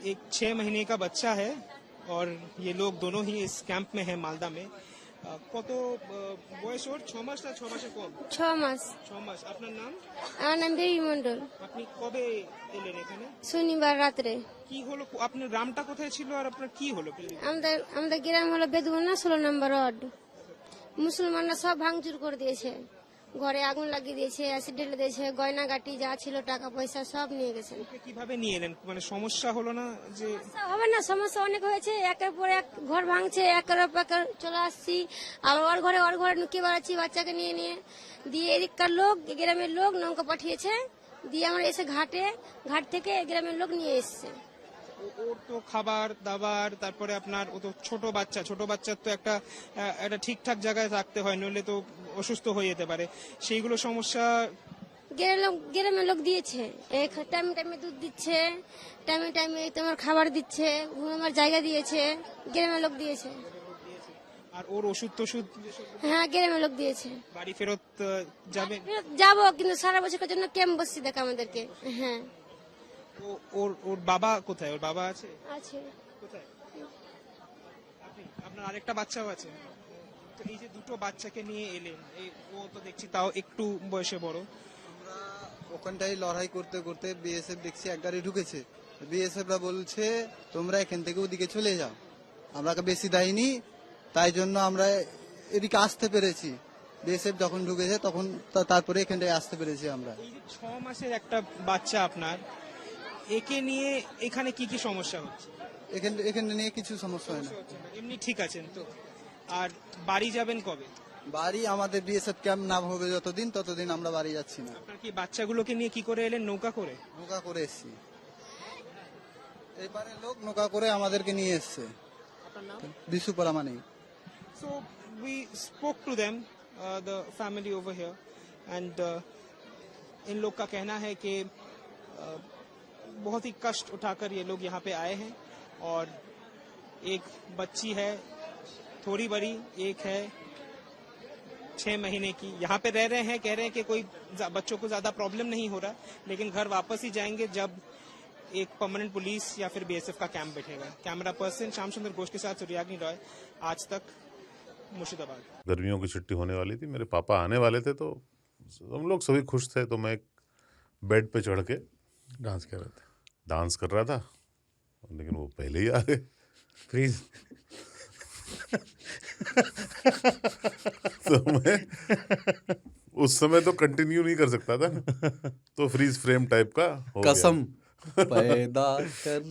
एक 6 महीने का बच्चा है और ये लोग दोनों ही इस कैंप में है मालदा में। কত বয়স ওর? 6 মাস না 6 মাসের কম? 6 মাস। 6 মাস। আপনার নাম? আমার নাম বেবি মন্ডল। আপনি কবে এলেন এখানে? শনিবার রাত্রে। কি হলো? আপনার গ্রামটা কোথায় ছিল আর আপনার কি হলো? আমাদের গ্রাম হলো বেদুনা 16 নম্বর ওয়ার্ড। মুসলমানরা সব ভাঙচুর করে দিয়েছে, ঘরে আগুন লাগিয়ে দিয়েছে, অ্যাসিড ঢেলে দিয়েছে, গয়নাগাটি যা ছিল টাকা পয়সা সব নিয়ে গেছে। কিভাবে নিয়ে এলেন? মানে সমস্যা হলো না যে? হবে না, সমস্যা অনেক হয়েছে, একের পর এক ঘর ভাঙছে, একের পর এক চলে আসছি, আবার ওর ঘরে ঢুকে বেড়াচ্ছি বাচ্চাকে নিয়ে নিয়ে। দিয়ে এদিককার লোক, গ্রামের লোক নৌকা পাঠিয়েছে, দিয়ে আমরা এসে ঘাট থেকে গ্রামের লোক নিয়ে এসছে। ওর তো খাবার দাবার, তারপরে আপনার ও তো ছোট বাচ্চার তো একটা ঠিকঠাক জায়গায় রাখতে হয়, নইলে তো অসুস্থ হয়ে যেতে পারে। সেইগুলো সমস্যা গ্রামের লোক দিয়েছে, টাইমে টাইমে দুধ দিচ্ছে, টাইমে টাইমে তোমার খাবার দিচ্ছে, ঘুমাবার জায়গা দিয়েছে, গ্রামের লোক দিয়েছে। আর ওর ওষুধ টষুধ? হ্যাঁ, গ্রামের লোক দিয়েছে। বাড়ি ফেরত যাবো, কিন্তু সারা বছরের জন্য ক্যাম্প বসছি দেখ আমাদেরকে। হ্যাঁ। ওর বাবা কোথায়? ওর বাবা আছে? আছে। কোথায়? আপনার আরেকটা বাচ্চাও আছে? তো এই যে দুটো বাচ্চাকে নিয়ে এলেন, ও তো দেখছি তাও একটু বয়সে বড়। আমরা ওখানটাই লড়াই করতে করতে বিএসএফ দেখছি এক গাড়ি ঢুকেছে। বিএসএফরা বলছে তোমরা এখান থেকে ওদিকে চলে যাও, আমরাকে বেশি দেয়নি, তাই জন্য আমরা এদিকে আসতে পেরেছি। বিএসএফ যখন ঢুকেছে তখন তারপরে এখানটায় আসতে পেরেছি আমরা। এই যে 6 মাসের একটা বাচ্চা আপনার, একে নিয়ে এখানে কি কি সমস্যা হচ্ছে? এখানে নিয়ে কিছু সমস্যা হয় না, এমনি ঠিক আছেন তো? আর বাড়ি যাবেন কবে? বাড়ি আমাদের বিএসএফ ক্যাম্প না হবে যতদিন ততদিন আমরা বাড়ি যাচ্ছি না। আপনার কি বাচ্চাগুলোকে নিয়ে কি করে এলেন? নৌকা করে? নৌকা করে এসছি, এইবারে লোক নৌকা করে আমাদেরকে নিয়ে এসছে। Bishu পরামানি। So we spoke to them, the family over here, and इन लोग का कहना है कि बहुत ही कष्ट उठाकर ये लोग यहाँ पे आए हैं और एक बच्ची है थोड़ी बड़ी, एक है 6 महीने की, यहाँ पे रह रहे हैं। कह रहे हैं कि कोई बच्चों को ज्यादा प्रॉब्लम नहीं हो रहा, लेकिन घर वापस ही जाएंगे जब एक परमानेंट पुलिस या फिर बीएसएफ का कैंप बैठेगा। कैमरा पर्सन श्याम सुंदर घोष के साथ सूर्याग्नि रॉय, आज तक, मुर्शिदाबाद। गर्मियों की छुट्टी होने वाली थी, मेरे पापा आने वाले थे, तो हम लोग सभी खुश थे। तो मैं एक बेड पे चढ़ के डांस कर रहा था, लेकिन वो पहले ही आ गए। फ्रीज तो मैं उस समय तो कंटिन्यू नहीं कर सकता था, तो फ्रीज फ्रेम टाइप का हो कसम गया। पैदा कर